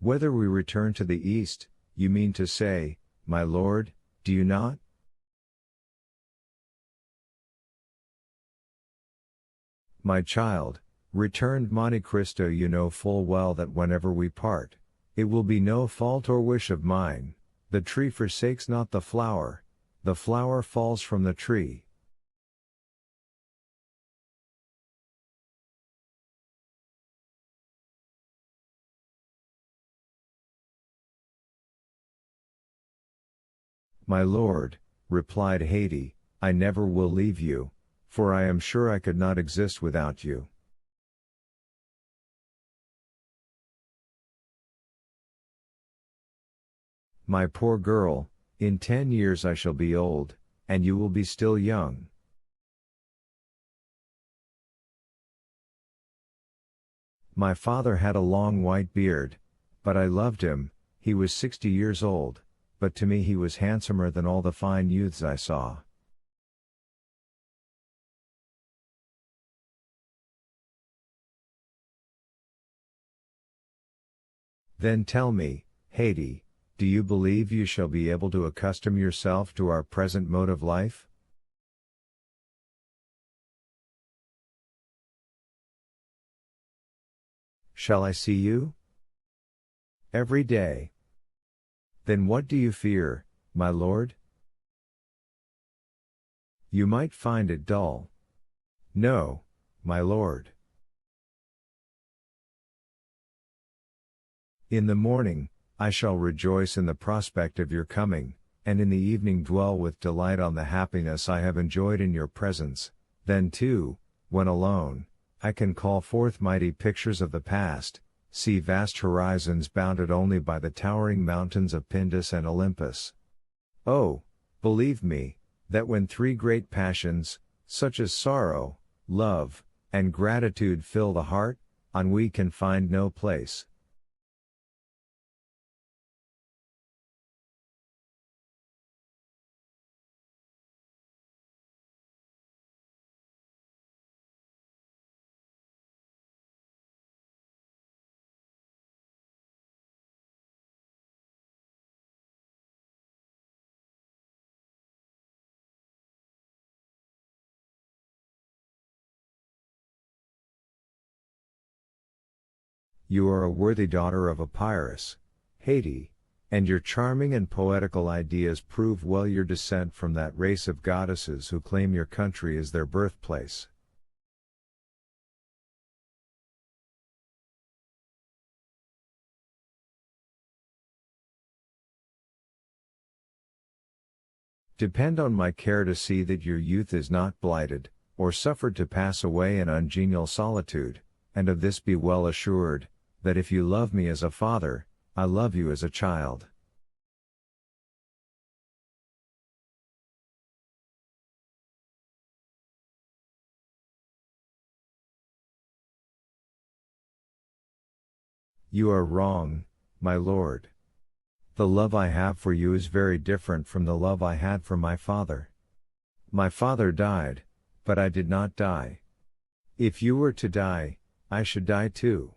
Whether we return to the east, you mean to say, my lord, do you not? My child, returned Monte Cristo, you know full well that whenever we part, it will be no fault or wish of mine, the tree forsakes not the flower falls from the tree. My lord, replied Haiti, I never will leave you, for I am sure I could not exist without you. My poor girl, in 10 years I shall be old, and you will be still young. My father had a long white beard, but I loved him, he was 60 years old, but to me he was handsomer than all the fine youths I saw. Then tell me, Haiti, do you believe you shall be able to accustom yourself to our present mode of life? Shall I see you? Every day. Then what do you fear, my lord? You might find it dull. No, my lord. In the morning, I shall rejoice in the prospect of your coming, and in the evening dwell with delight on the happiness I have enjoyed in your presence. Then too, when alone, I can call forth mighty pictures of the past, see vast horizons bounded only by the towering mountains of Pindus and Olympus. Oh, believe me, that when three great passions, such as sorrow, love, and gratitude fill the heart, ennui can find no place. You are a worthy daughter of a Pyrrhus, Haiti, and your charming and poetical ideas prove well your descent from that race of goddesses who claim your country as their birthplace. Depend on my care to see that your youth is not blighted, or suffered to pass away in ungenial solitude, and of this be well assured, that if you love me as a father, I love you as a child. You are wrong, my lord. The love I have for you is very different from the love I had for my father. My father died, but I did not die. If you were to die, I should die too.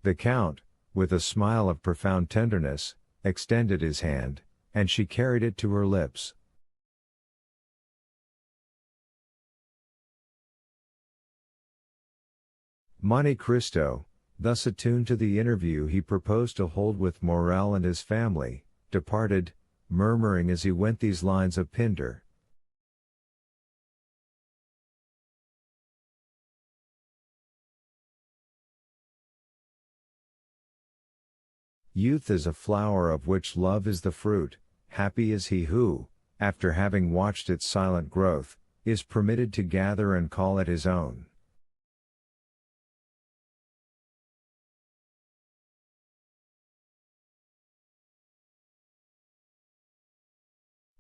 The Count, with a smile of profound tenderness, extended his hand, and she carried it to her lips. Monte Cristo, thus attuned to the interview he proposed to hold with Morel and his family, departed, murmuring as he went these lines of Pindar. Youth is a flower of which love is the fruit, happy is he who, after having watched its silent growth, is permitted to gather and call it his own.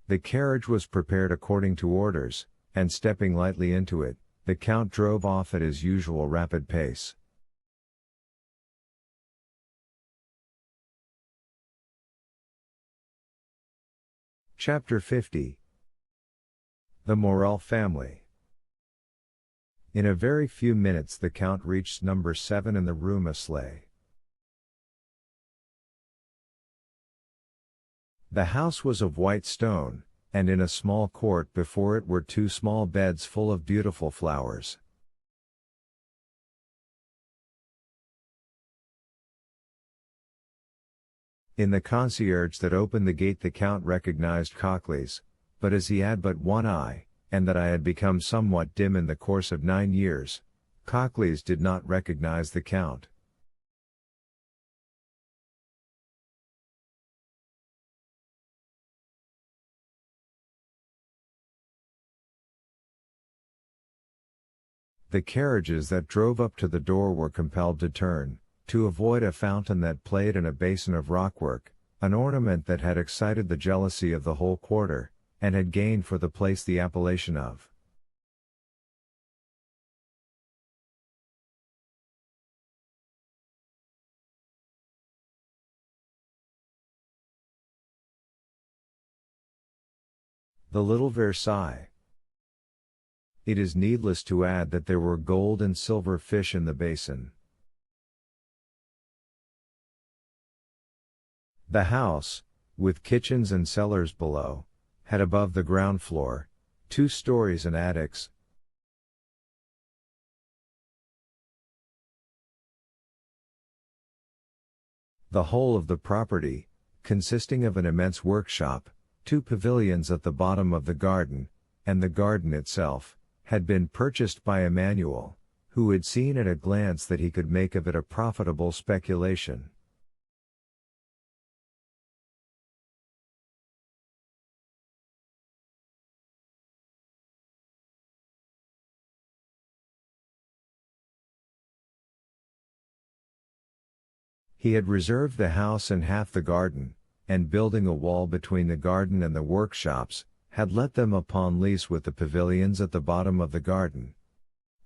The carriage was prepared according to orders, and stepping lightly into it, the Count drove off at his usual rapid pace. Chapter 50. The Morel Family. In a very few minutes the Count reached number 7 in the Rue Meslay. The house was of white stone, and in a small court before it were 2 small beds full of beautiful flowers. In the concierge that opened the gate the Count recognized Cockleys, but as he had but one eye, and that I had become somewhat dim in the course of 9 years, Cockleys did not recognize the Count. The carriages that drove up to the door were compelled to turn, to avoid a fountain that played in a basin of rockwork, an ornament that had excited the jealousy of the whole quarter, and had gained for the place the appellation of the Little Versailles. It is needless to add that there were gold and silver fish in the basin. The house, with kitchens and cellars below, had above the ground floor 2 stories and attics. The whole of the property, consisting of an immense workshop, 2 pavilions at the bottom of the garden, and the garden itself, had been purchased by Emmanuel, who had seen at a glance that he could make of it a profitable speculation. He had reserved the house and half the garden, and building a wall between the garden and the workshops, had let them upon lease with the pavilions at the bottom of the garden.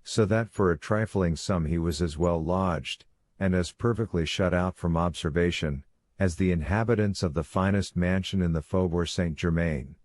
So that for a trifling sum he was as well lodged, and as perfectly shut out from observation, as the inhabitants of the finest mansion in the Faubourg Saint-Germain.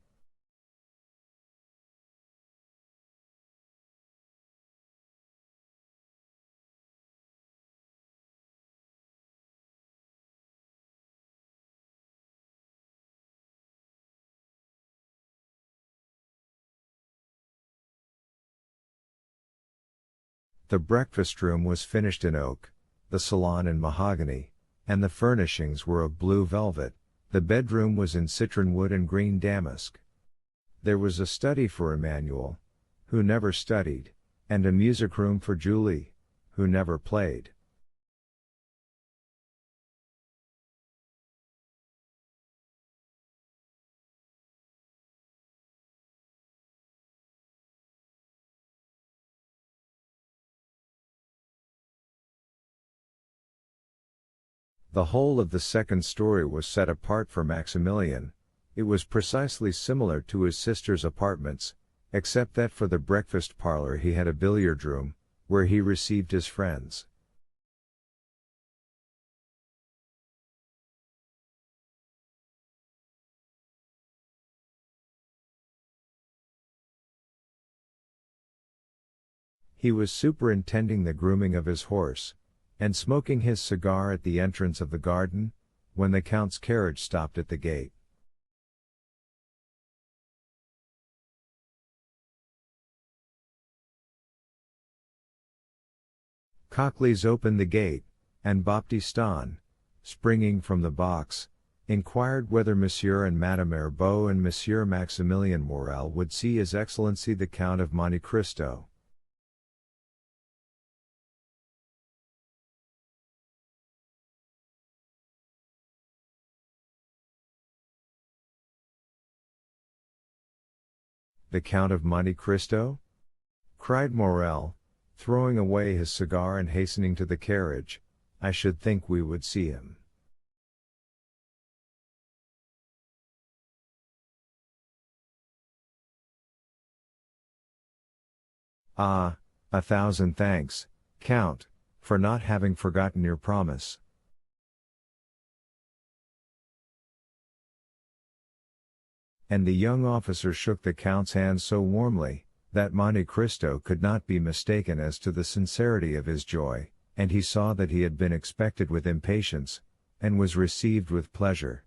The breakfast room was finished in oak, the salon in mahogany, and the furnishings were of blue velvet. The bedroom was in citron wood and green damask. There was a study for Emmanuel, who never studied, and a music room for Julie, who never played. The whole of the second story was set apart for Maximilian. It was precisely similar to his sister's apartments, except that for the breakfast parlor he had a billiard room, where he received his friends. He was superintending the grooming of his horse, and smoking his cigar at the entrance of the garden, when the Count's carriage stopped at the gate. Cockleys opened the gate, and Baptistin, springing from the box, inquired whether Monsieur and Madame Herbeau and Monsieur Maximilian Morel would see His Excellency the Count of Monte Cristo. The Count of Monte Cristo? Cried Morel, throwing away his cigar and hastening to the carriage. I should think we would see him. Ah, 1,000 thanks, Count, for not having forgotten your promise. and the young officer shook the Count's hand so warmly, that Monte Cristo could not be mistaken as to the sincerity of his joy, and he saw that he had been expected with impatience, and was received with pleasure.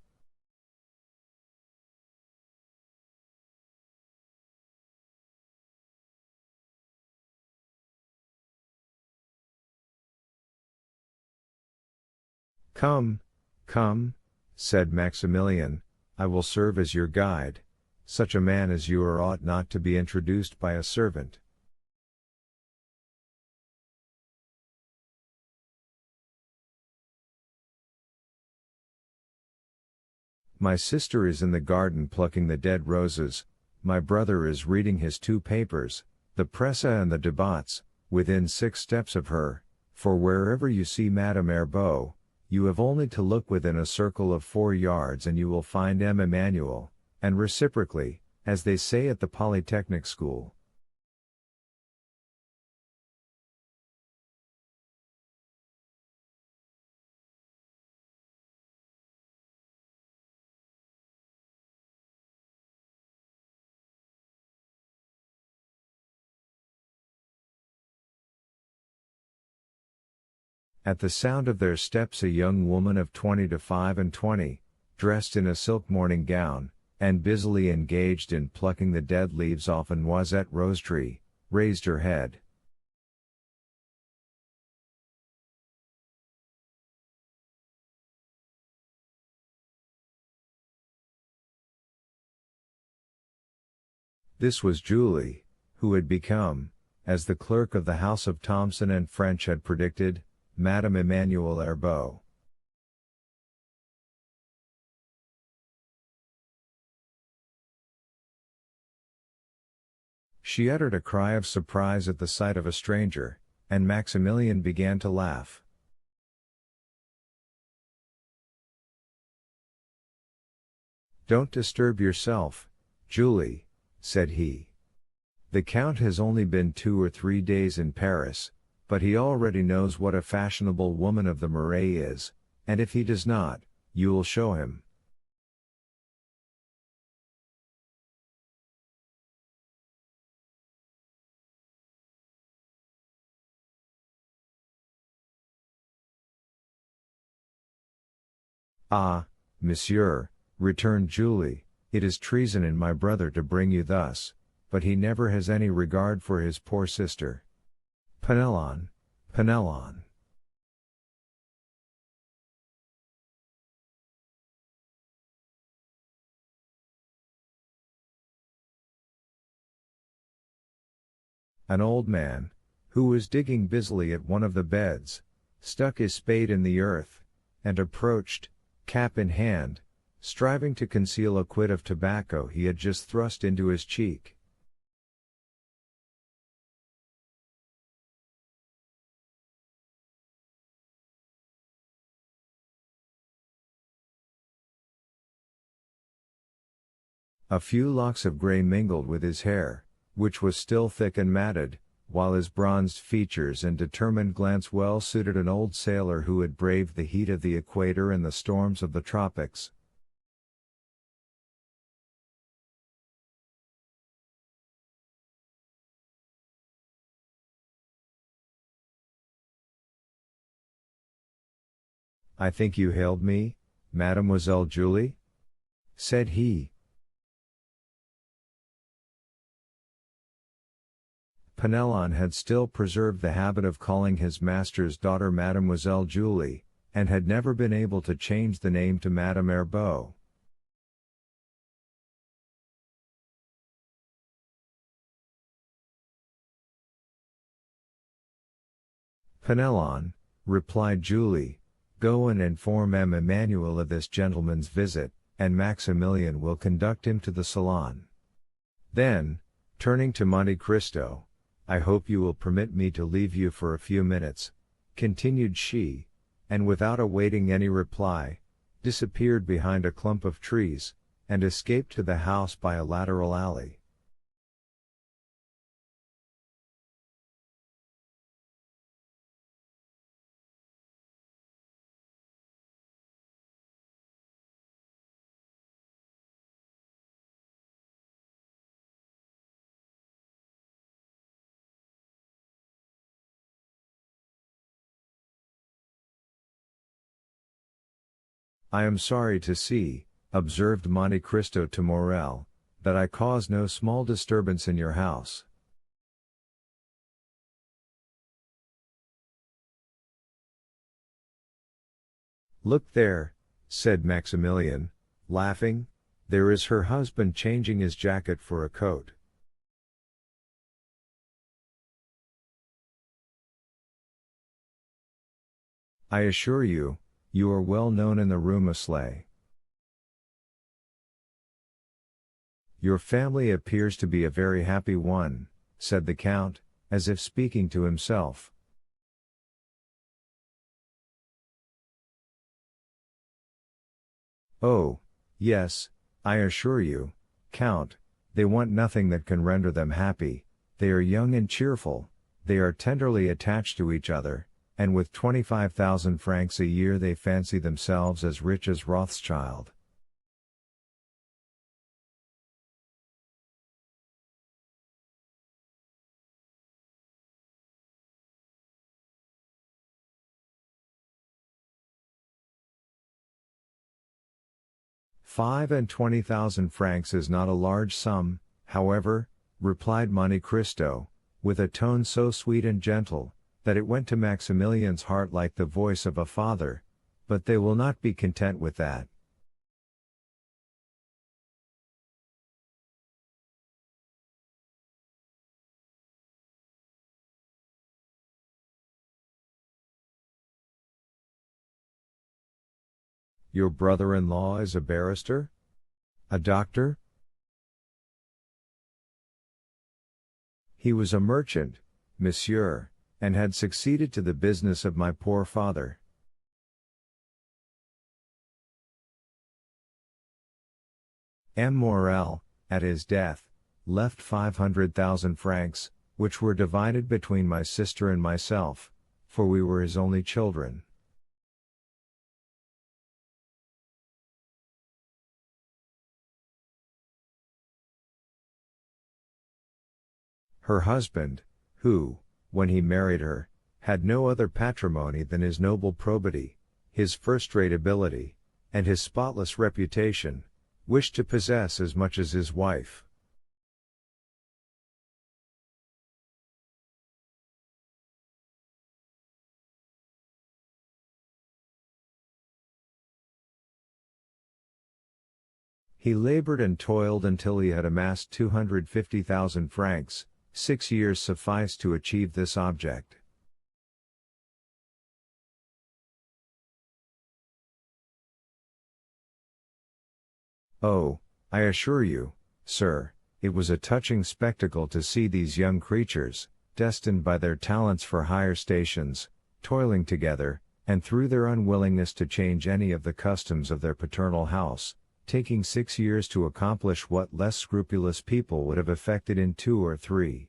"Come, come," said Maximilian, "I will serve as your guide. Such a man as you are ought not to be introduced by a servant." "My sister is in the garden plucking the dead roses, my brother is reading his two papers, the Presse and the Debats, within 6 steps of her, for wherever you see Madame Herbeau, you have only to look within a circle of 4 yards and you will find M. Emmanuel, and reciprocally, as they say at the Polytechnic School." At the sound of their steps a young woman of 20 to 25, dressed in a silk morning gown, and busily engaged in plucking the dead leaves off a noisette rose tree, raised her head. This was Julie, who had become, as the clerk of the house of Thomson and French had predicted, Madame Emmanuel Herbeau. She uttered a cry of surprise at the sight of a stranger, and Maximilian began to laugh. "Don't disturb yourself, Julie," said he. "The Count has only been 2 or 3 days in Paris, but he already knows what a fashionable woman of the Marais is, and if he does not, you'll show him." "Ah, monsieur," returned Julie, "it is treason in my brother to bring you thus, but he never has any regard for his poor sister. Penelon, Penelon." An old man, who was digging busily at one of the beds, stuck his spade in the earth, and approached, cap in hand, striving to conceal a quid of tobacco he had just thrust into his cheek. A few locks of grey mingled with his hair, which was still thick and matted, while his bronzed features and determined glance well suited an old sailor who had braved the heat of the equator and the storms of the tropics. "I think you hailed me, Mademoiselle Julie?" said he. Penelon had still preserved the habit of calling his master's daughter Mademoiselle Julie, and had never been able to change the name to Madame Herbeau. "Penelon," replied Julie, "go and inform M. Emmanuel of this gentleman's visit, and Maximilian will conduct him to the salon." Then, turning to Monte Cristo, "I hope you will permit me to leave you for a few minutes," continued she, and without awaiting any reply, disappeared behind a clump of trees, and escaped to the house by a lateral alley. I am sorry to see, observed Monte Cristo to Morel, that I cause no small disturbance in your house. Look there, said Maximilian, laughing, there is her husband changing his jacket for a coat. I assure you, you are well known in the Rue Meslay. Your family appears to be a very happy one, said the Count, as if speaking to himself. Oh, yes, I assure you, Count, they want nothing that can render them happy, they are young and cheerful, they are tenderly attached to each other, and with 25,000 francs a year they fancy themselves as rich as Rothschild. £25,000 is not a large sum, however, replied Monte Cristo, with a tone so sweet and gentle, that it went to Maximilian's heart like the voice of a father, but they will not be content with that. Your brother-in-law is a barrister? A doctor? He was a merchant, monsieur, and had succeeded to the business of my poor father. M. Morel, at his death, left 500,000 francs, which were divided between my sister and myself, for we were his only children. Her husband, who, when he married her, had no other patrimony than his noble probity, his first-rate ability, and his spotless reputation, wished to possess as much as his wife. He labored and toiled until he had amassed 250,000 francs, 6 years sufficed to achieve this object. Oh, I assure you, sir, it was a touching spectacle to see these young creatures, destined by their talents for higher stations, toiling together, and through their unwillingness to change any of the customs of their paternal house, taking 6 years to accomplish what less scrupulous people would have effected in 2 or 3.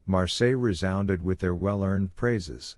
Marseille resounded with their well-earned praises.